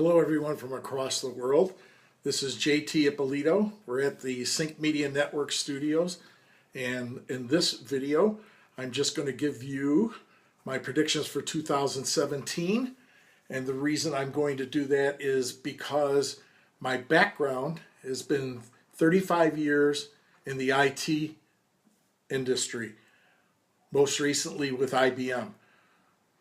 Hello everyone from across the world. This is JT Ippolito. We're at the Sync Media Network studios, and in this video I'm just going to give you my predictions for 2017. And the reason I'm going to do that is because my background has been 35 years in the IT industry, most recently with IBM.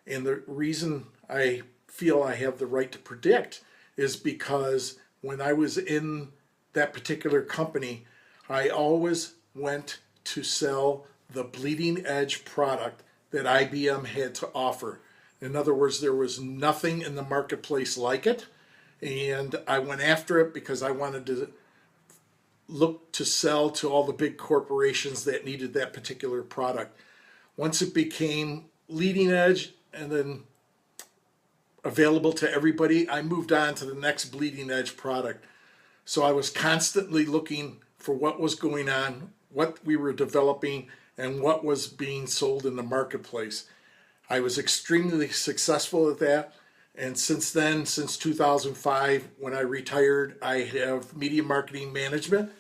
And the reason I feel I have the right to predict is because when I was in that particular company, I always went to sell the bleeding edge product that IBM had to offer. In other words, there was nothing in the marketplace like it, and I went after it because I wanted to look to sell to all the big corporations that needed that particular product. Once it became leading edge and then available to everybody, I moved on to the next bleeding edge product. So I was constantly looking for what was going on, what we were developing, and what was being sold in the marketplace. I was extremely successful at that. And since then, since 2005, when I retired, I have media marketing management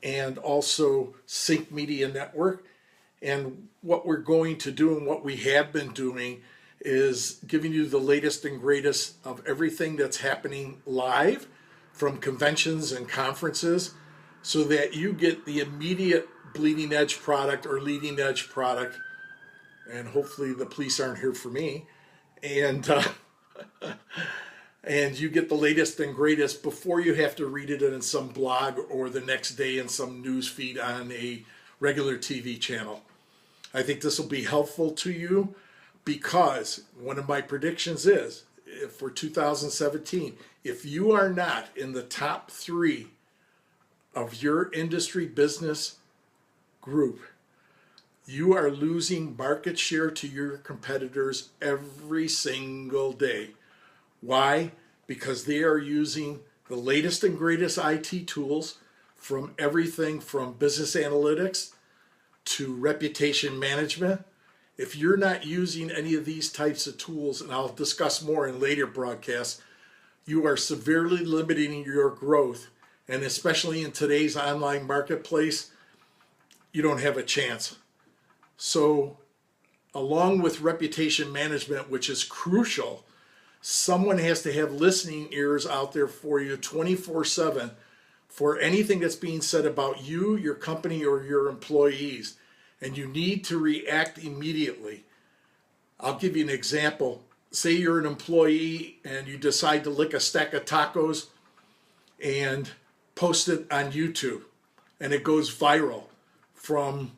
and also Sync Media Network. And what we're going to do and what we have been doing is giving you the latest and greatest of everything that's happening live from conventions and conferences so that you get the immediate bleeding edge product or leading edge product. And hopefully the police aren't here for me. And and you get the latest and greatest before you have to read it in some blog or the next day in some news feed on a regular TV channel. I think this will be helpful to you because one of my predictions is for 2017, if you are not in the top 3 of your industry business group, you are losing market share to your competitors every single day. Why? Because they are using the latest and greatest IT tools from everything from business analytics to reputation management. If you're not using any of these types of tools, and I'll discuss more in later broadcasts, you are severely limiting your growth. And especially in today's online marketplace, you don't have a chance. So along with reputation management, which is crucial, someone has to have listening ears out there for you 24/7 for anything that's being said about you, your company, or your employees. And you need to react immediately. I'll give you an example. Say you're an employee and you decide to lick a stack of tacos and post it on YouTube, and it goes viral from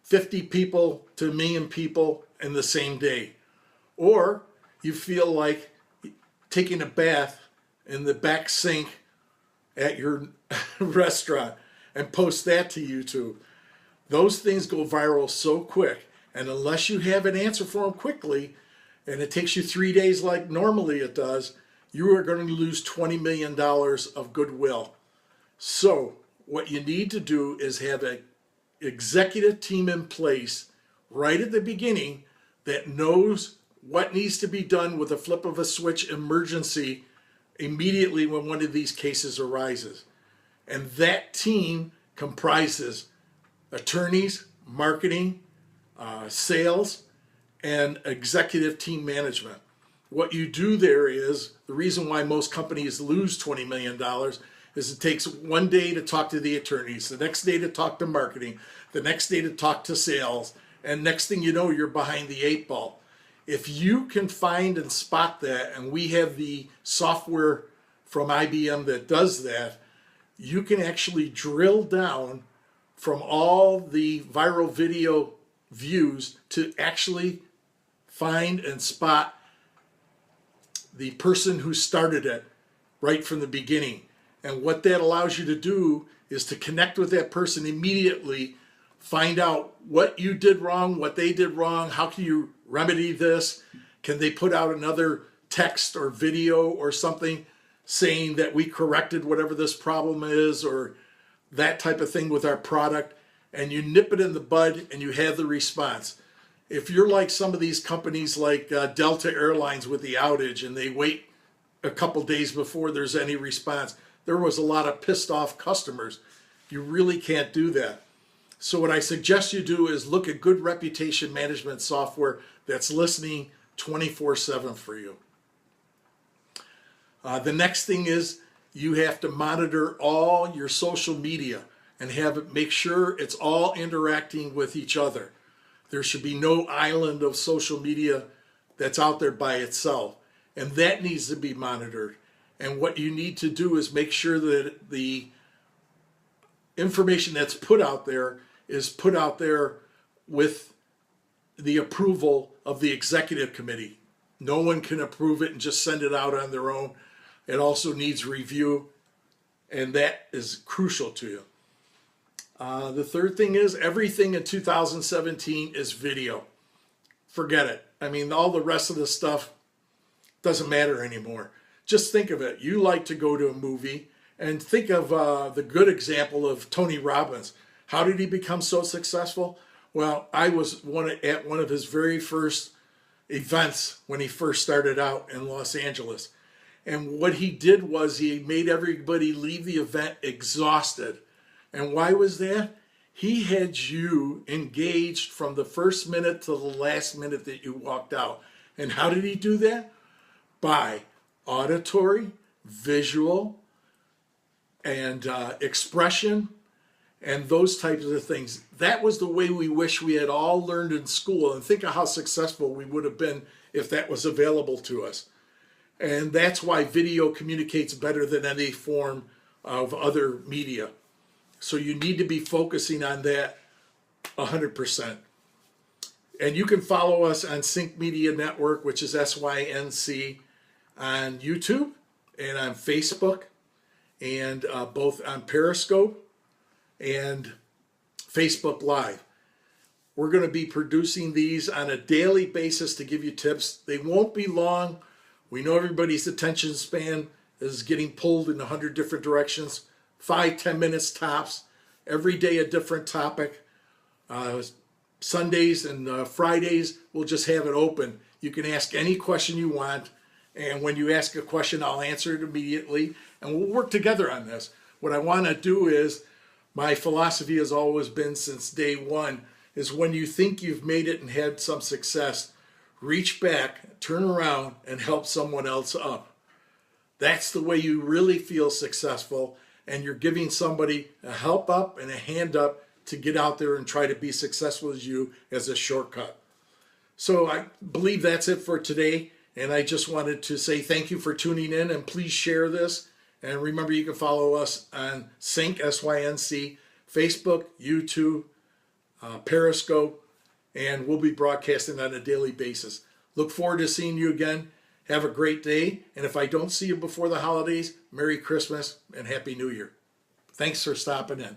50 people to 1 million people in the same day. Or you feel like taking a bath in the back sink at your restaurant and post that to YouTube. Those things go viral so quick, and unless you have an answer for them quickly, and it takes you 3 days like normally it does, you are going to lose $20 million of goodwill. So what you need to do is have an executive team in place right at the beginning that knows what needs to be done with a flip of a switch emergency immediately when one of these cases arises. And that team comprises attorneys, marketing, sales, and executive team management. What you do there is, the reason why most companies lose $20 million is it takes one day to talk to the attorneys, the next day to talk to marketing, the next day to talk to sales, and next thing you know, you're behind the 8 ball. If you can find and spot that, and we have the software from IBM that does that, you can actually drill down from all the viral video views to actually find and spot the person who started it right from the beginning. And what that allows you to do is to connect with that person immediately, find out what you did wrong, what they did wrong, how can you remedy this, can they put out another text or video or something saying that we corrected whatever this problem is, or that type of thing with our product, and you nip it in the bud and you have the response. If you're like some of these companies like Delta Airlines with the outage and they wait a couple days before there's any response. There was a lot of pissed off customers. You really can't do that. So what I suggest you do is look at good reputation management software that's listening 24/7 for you. The next thing is you have to monitor all your social media and make sure it's all interacting with each other. There should be no island of social media that's out there by itself, and that needs to be monitored. And what you need to do is make sure that the information that's put out there is put out there with the approval of the executive committee. No one can approve it and just send it out on their own. It also needs review, and that is crucial to you. The third thing is everything in 2017 is video. Forget it. I mean, all the rest of the stuff doesn't matter anymore. Just think of it. You like to go to a movie, and think of the good example of Tony Robbins. How did he become so successful? Well, I was at one of his very first events when he first started out in Los Angeles. And what he did was he made everybody leave the event exhausted. And why was that? He had you engaged from the first minute to the last minute that you walked out. And how did he do that? By auditory, visual, and expression, and those types of things. That was the way we wish we had all learned in school. And think of how successful we would have been if that was available to us. And that's why video communicates better than any form of other media. So you need to be focusing on that 100%. And you can follow us on Sync Media Network, which is SYNC, on YouTube and on Facebook, and both on Periscope and Facebook Live. We're going to be producing these on a daily basis to give you tips. They won't be long. We know everybody's attention span is getting pulled in 100 different directions. 5-10 minutes tops. Every day a different topic. Sundays and Fridays, we'll just have it open. You can ask any question you want. And when you ask a question, I'll answer it immediately. And we'll work together on this. What I want to do is, my philosophy has always been since day one, is when you think you've made it and had some success, reach back, turn around, and help someone else up. That's the way you really feel successful, and you're giving somebody a help up and a hand up to get out there and try to be successful as you as a shortcut. So I believe that's it for today, and I just wanted to say thank you for tuning in, and please share this. And remember, you can follow us on Sync, SYNC, Facebook, YouTube, Periscope, and we'll be broadcasting on a daily basis. Look forward to seeing you again. Have a great day. And if I don't see you before the holidays, Merry Christmas and Happy New Year. Thanks for stopping in.